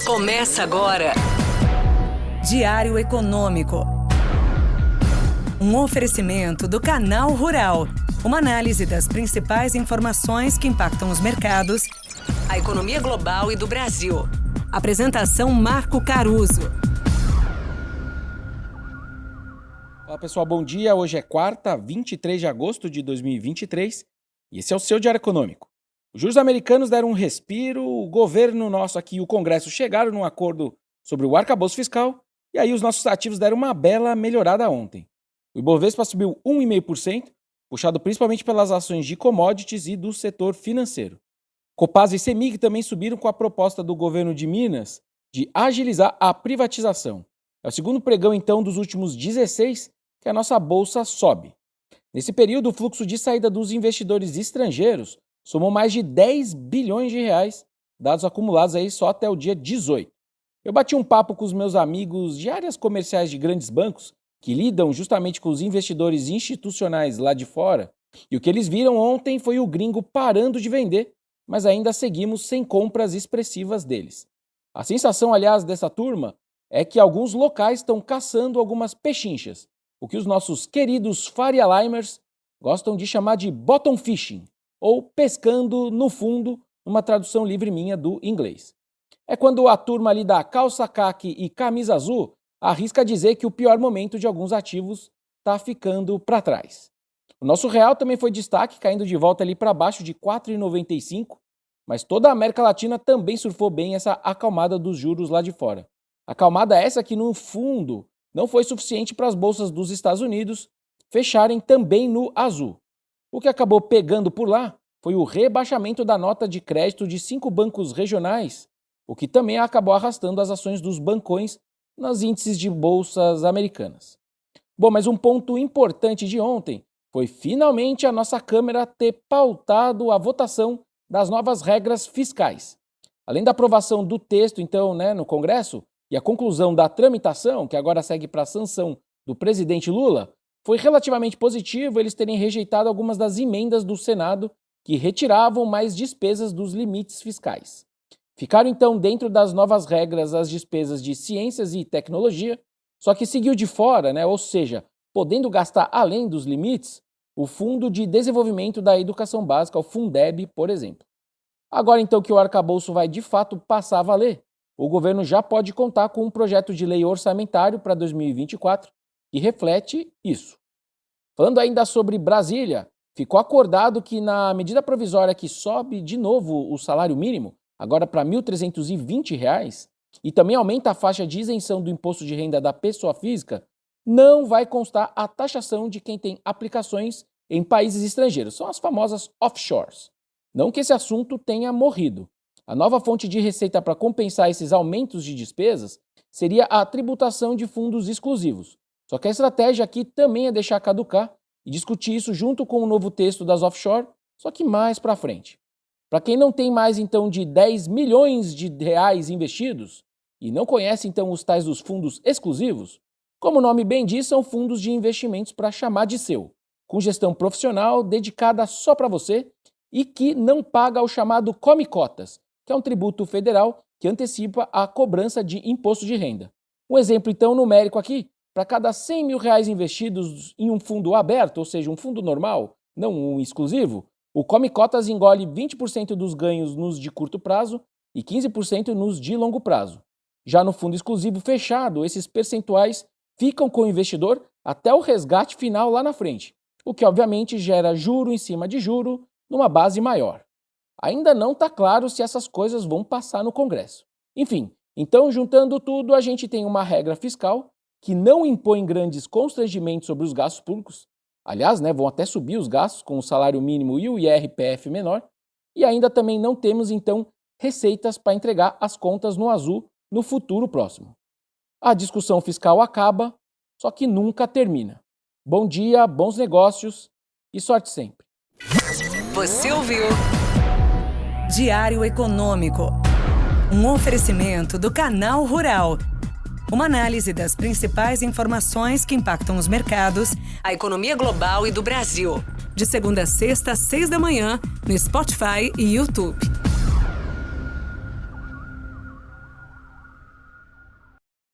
Começa agora. Diário Econômico. Um oferecimento do Canal Rural. Uma análise das principais informações que impactam os mercados, a economia global e do Brasil. Apresentação Marco Caruso. Olá pessoal, bom dia. Hoje é quarta, 23 de agosto de 2023 e esse é o seu Diário Econômico. Os juros americanos deram um respiro, o governo nosso aqui e o Congresso chegaram num acordo sobre o arcabouço fiscal e aí os nossos ativos deram uma bela melhorada ontem. O Ibovespa subiu 1,5%, puxado principalmente pelas ações de commodities e do setor financeiro. Copasa e Semig também subiram com a proposta do governo de Minas de agilizar a privatização. É o segundo pregão, então, dos últimos 16 que a nossa bolsa sobe. Nesse período, o fluxo de saída dos investidores estrangeiros somou mais de 10 bilhões de reais, dados acumulados aí só até o dia 18. Eu bati um papo com os meus amigos de áreas comerciais de grandes bancos que lidam justamente com os investidores institucionais lá de fora, e o que eles viram ontem foi o gringo parando de vender, mas ainda seguimos sem compras expressivas deles. A sensação, aliás, dessa turma é que alguns locais estão caçando algumas pechinchas, o que os nossos queridos Faria Limers gostam de chamar de bottom fishing, ou pescando no fundo, numa tradução livre minha do inglês. É quando a turma ali da calça caque e camisa azul arrisca dizer que o pior momento de alguns ativos está ficando para trás. O nosso real também foi destaque, caindo de volta ali para baixo de 4,95, mas toda a América Latina também surfou bem essa acalmada dos juros lá de fora. Acalmada essa que, no fundo, não foi suficiente para as bolsas dos Estados Unidos fecharem também no azul. O que acabou pegando por lá foi o rebaixamento da nota de crédito de 5 bancos regionais, o que também acabou arrastando as ações dos bancões nos índices de bolsas americanas. Bom, mas um ponto importante de ontem foi finalmente a nossa Câmara ter pautado a votação das novas regras fiscais. Além da aprovação do texto, então, no Congresso, e a conclusão da tramitação, que agora segue para a sanção do presidente Lula, foi relativamente positivo eles terem rejeitado algumas das emendas do Senado que retiravam mais despesas dos limites fiscais. Ficaram então dentro das novas regras as despesas de ciências e tecnologia, só que seguiu de fora, ou seja, podendo gastar além dos limites, o Fundo de Desenvolvimento da Educação Básica, o Fundeb, por exemplo. Agora então que o arcabouço vai de fato passar a valer, o governo já pode contar com um projeto de lei orçamentário para 2024 que reflete isso. Falando ainda sobre Brasília, ficou acordado que na medida provisória que sobe de novo o salário mínimo, agora para R$ 1.320, e também aumenta a faixa de isenção do imposto de renda da pessoa física, não vai constar a taxação de quem tem aplicações em países estrangeiros, são as famosas offshores. Não que esse assunto tenha morrido. A nova fonte de receita para compensar esses aumentos de despesas seria a tributação de fundos exclusivos. Só que a estratégia aqui também é deixar caducar e discutir isso junto com o novo texto das offshore, só que mais para frente. Para quem não tem mais então de 10 milhões de reais investidos e não conhece então os tais dos fundos exclusivos, como o nome bem diz, são fundos de investimentos para chamar de seu, com gestão profissional dedicada só para você e que não paga o chamado Come Cotas, que é um tributo federal que antecipa a cobrança de imposto de renda. Um exemplo então numérico aqui: para cada 100 mil reais investidos em um fundo aberto, ou seja, um fundo normal, não um exclusivo, o Come Cotas engole 20% dos ganhos nos de curto prazo e 15% nos de longo prazo. Já no fundo exclusivo fechado, esses percentuais ficam com o investidor até o resgate final lá na frente, o que obviamente gera juro em cima de juro numa base maior. Ainda não está claro se essas coisas vão passar no Congresso. Enfim, então juntando tudo, a gente tem uma regra fiscal que não impõe grandes constrangimentos sobre os gastos públicos. Aliás, vão até subir os gastos com o salário mínimo e o IRPF menor. E ainda também não temos, então, receitas para entregar as contas no azul no futuro próximo. A discussão fiscal acaba, só que nunca termina. Bom dia, bons negócios e sorte sempre. Você ouviu? Diário Econômico. Um oferecimento do Canal Rural. Uma análise das principais informações que impactam os mercados, A economia global e do Brasil. de segunda a sexta, às 6 da manhã, no Spotify e YouTube.